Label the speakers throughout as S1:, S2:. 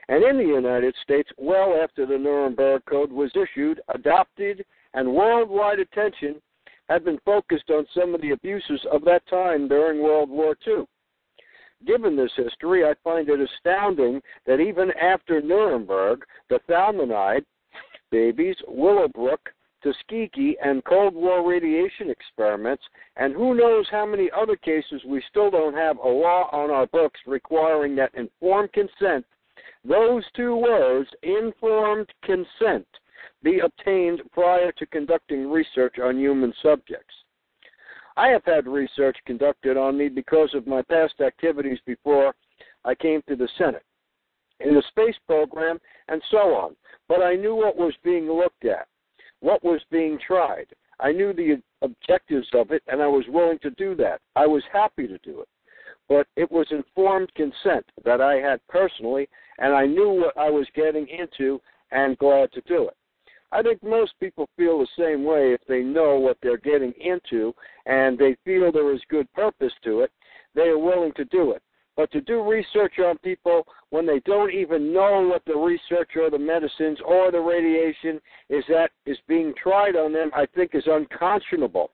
S1: and in the United States well after the Nuremberg Code was issued, adopted, and worldwide attention had been focused on some of the abuses of that time during World War II. Given this history, I find it astounding that even after Nuremberg, the Thalmonide babies, Willowbrook, Tuskegee, and Cold War radiation experiments, and who knows how many other cases, we still don't have a law on our books requiring that informed consent, those two words, informed consent, be obtained prior to conducting research on human subjects. I have had research conducted on me because of my past activities before I came to the Senate, in the space program, and so on. But I knew what was being looked at, what was being tried. I knew the objectives of it, and I was willing to do that. I was happy to do it. But it was informed consent that I had personally, and I knew what I was getting into and glad to do it. I think most people feel the same way if they know what they're getting into and they feel there is good purpose to it, they are willing to do it. But to do research on people when they don't even know what the research or the medicines or the radiation is being tried on them, I think is unconscionable.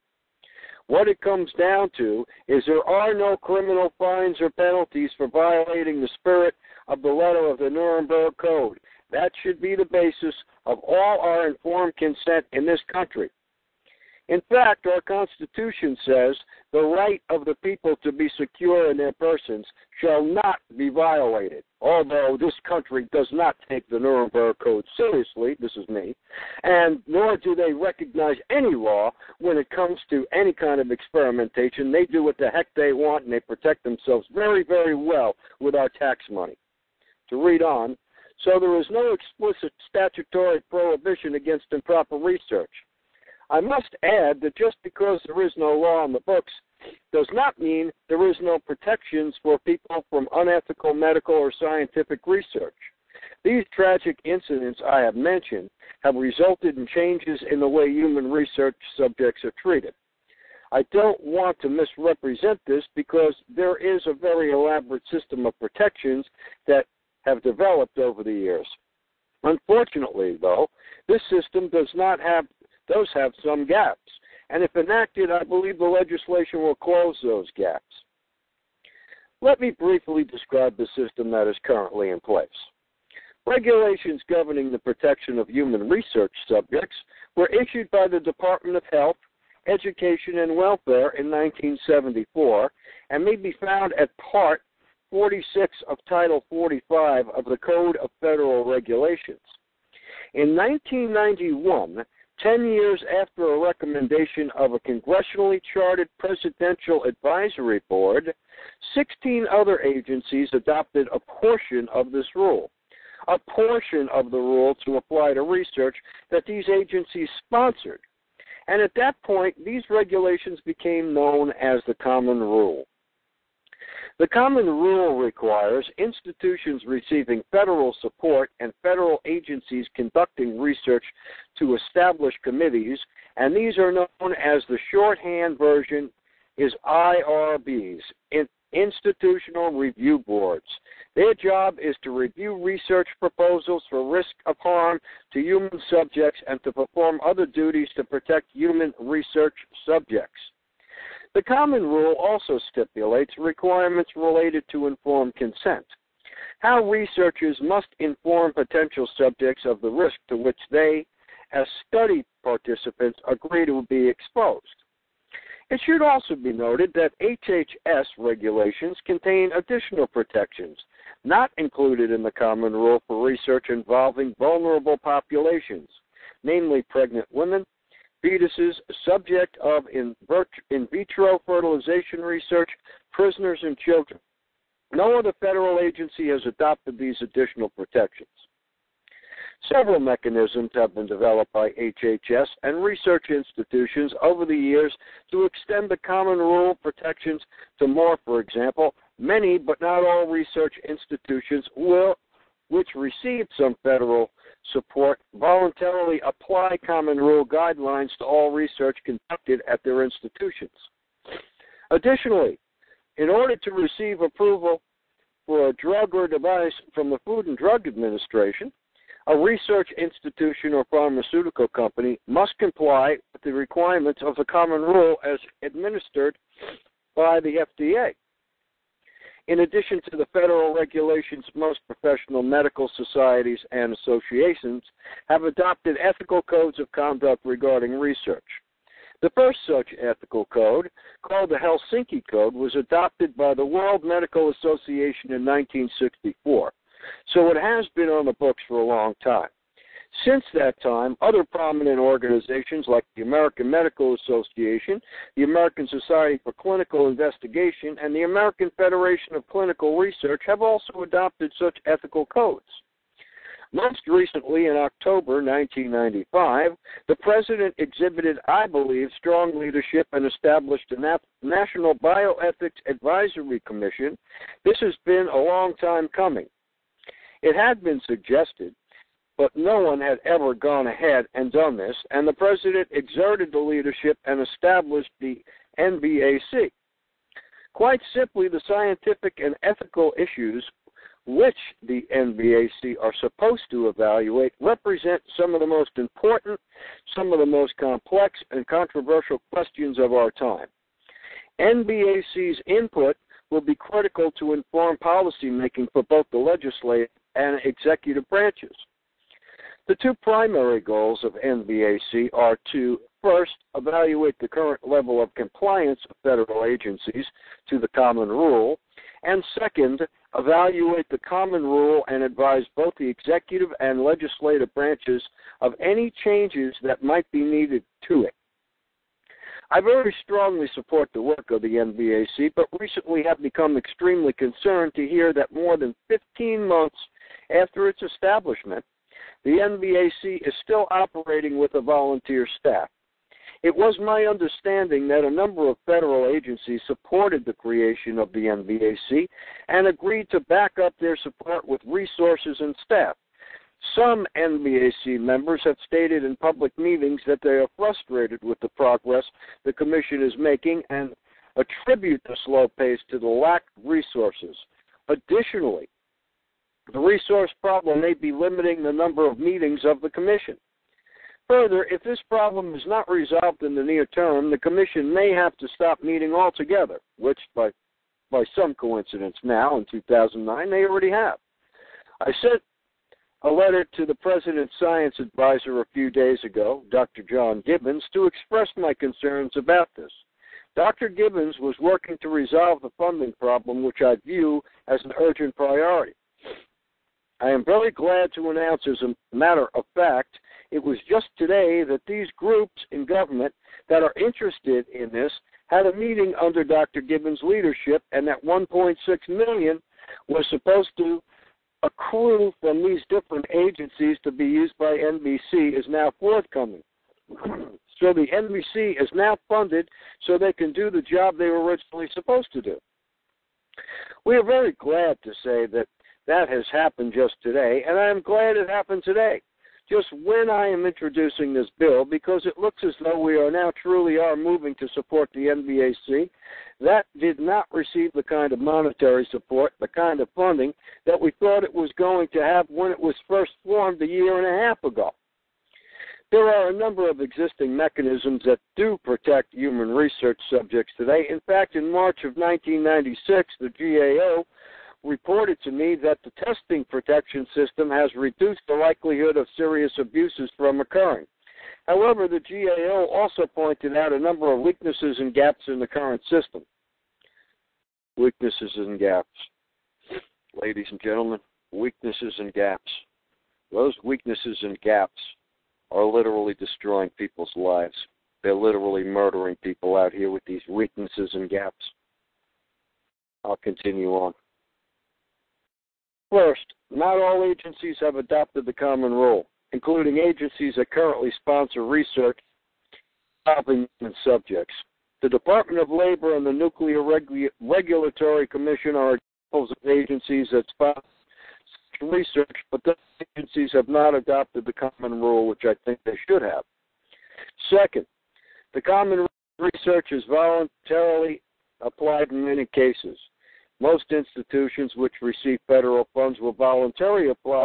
S1: What it comes down to is there are no criminal fines or penalties for violating the spirit of the letter of the Nuremberg Code. That should be the basis of all our informed consent in this country. In fact, our Constitution says the right of the people to be secure in their persons shall not be violated, although this country does not take the Nuremberg Code seriously, this is me, and nor do they recognize any law when it comes to any kind of experimentation. They do what the heck they want, and they protect themselves very, very well with our tax money. To read on, so there is no explicit statutory prohibition against improper research. I must add that just because there is no law on the books does not mean there is no protections for people from unethical medical or scientific research. These tragic incidents I have mentioned have resulted in changes in the way human research subjects are treated. I don't want to misrepresent this because there is a very elaborate system of protections that have developed over the years. Unfortunately, though, this system does have some gaps, and if enacted, I believe the legislation will close those gaps. Let me briefly describe the system that is currently in place. Regulations governing the protection of human research subjects were issued by the Department of Health, Education, and Welfare in 1974 and may be found at Part 46 of Title 45 of the Code of Federal Regulations. In 1991, 10 years after a recommendation of a congressionally chartered Presidential Advisory Board, 16 other agencies adopted a portion of this rule, a portion of the rule to apply to research that these agencies sponsored. And at that point, these regulations became known as the Common Rule. The Common Rule requires institutions receiving federal support and federal agencies conducting research to establish committees, and these are known as the shorthand version is IRBs, Institutional Review Boards. Their job is to review research proposals for risk of harm to human subjects and to perform other duties to protect human research subjects. The Common Rule also stipulates requirements related to informed consent, how researchers must inform potential subjects of the risk to which they, as study participants, agree to be exposed. It should also be noted that HHS regulations contain additional protections not included in the Common Rule for research involving vulnerable populations, namely pregnant women, fetuses, subject of in vitro fertilization research, prisoners, and children. No other federal agency has adopted these additional protections. Several mechanisms have been developed by HHS and research institutions over the years to extend the Common Rule protections to more. For example, many but not all research institutions which received some federal support voluntarily apply Common Rule guidelines to all research conducted at their institutions. Additionally, in order to receive approval for a drug or device from the Food and Drug Administration, a research institution or pharmaceutical company must comply with the requirements of the common rule as administered by the FDA. In addition to the federal regulations, most professional medical societies and associations have adopted ethical codes of conduct regarding research. The first such ethical code, called the Helsinki Code, was adopted by the World Medical Association in 1964, so it has been on the books for a long time. Since that time, other prominent organizations like the American Medical Association, the American Society for Clinical Investigation, and the American Federation of Clinical Research have also adopted such ethical codes. Most recently, in October 1995, the President exhibited, I believe, strong leadership and established a National Bioethics Advisory Commission. This has been a long time coming. It had been suggested, but no one had ever gone ahead and done this, and the President exerted the leadership and established the NBAC. Quite simply, the scientific and ethical issues which the NBAC are supposed to evaluate represent some of the most important, some of the most complex and controversial questions of our time. NBAC's input will be critical to inform policymaking for both the legislative and executive branches. The two primary goals of NBAC are to, first, evaluate the current level of compliance of federal agencies to the common rule, and second, evaluate the common rule and advise both the executive and legislative branches of any changes that might be needed to it. I very strongly support the work of the NBAC, but recently have become extremely concerned to hear that more than 15 months after its establishment, the NBAC is still operating with a volunteer staff. It was my understanding that a number of federal agencies supported the creation of the NBAC and agreed to back up their support with resources and staff. Some NBAC members have stated in public meetings that they are frustrated with the progress the Commission is making and attribute the slow pace to the lack of resources. Additionally, the resource problem may be limiting the number of meetings of the Commission. Further, if this problem is not resolved in the near term, the Commission may have to stop meeting altogether, which by some coincidence now, in 2009, they already have. I sent a letter to the President's Science Advisor a few days ago, Dr. John Gibbons, to express my concerns about this. Dr. Gibbons was working to resolve the funding problem, which I view as an urgent priority. I am very glad to announce, as a matter of fact, it was just today that these groups in government that are interested in this had a meeting under Dr. Gibbons' leadership, and that $1.6 million was supposed to accrue from these different agencies to be used by NBC is now forthcoming. So the NBC is now funded so they can do the job they were originally supposed to do. We are very glad to say that has happened just today, and I am glad it happened today, just when I am introducing this bill, because it looks as though we are now truly moving to support the NBAC. That did not receive the kind of monetary support, the kind of funding that we thought it was going to have when it was first formed a year and a half ago. There are a number of existing mechanisms that do protect human research subjects today. In fact, in March of 1996, the GAO reported to me that the testing protection system has reduced the likelihood of serious abuses from occurring. However, the GAO also pointed out a number of weaknesses and gaps in the current system. Weaknesses and gaps. Ladies and gentlemen, weaknesses and gaps. Those weaknesses and gaps are literally destroying people's lives. They're literally murdering people out here with these weaknesses and gaps. I'll continue on. First, not all agencies have adopted the common rule, including agencies that currently sponsor research involving human subjects. The Department of Labor and the Nuclear Regulatory Commission are examples of agencies that sponsor research, but those agencies have not adopted the common rule, which I think they should have. Second, the common research is voluntarily applied in many cases. Most institutions which receive federal funds will voluntarily apply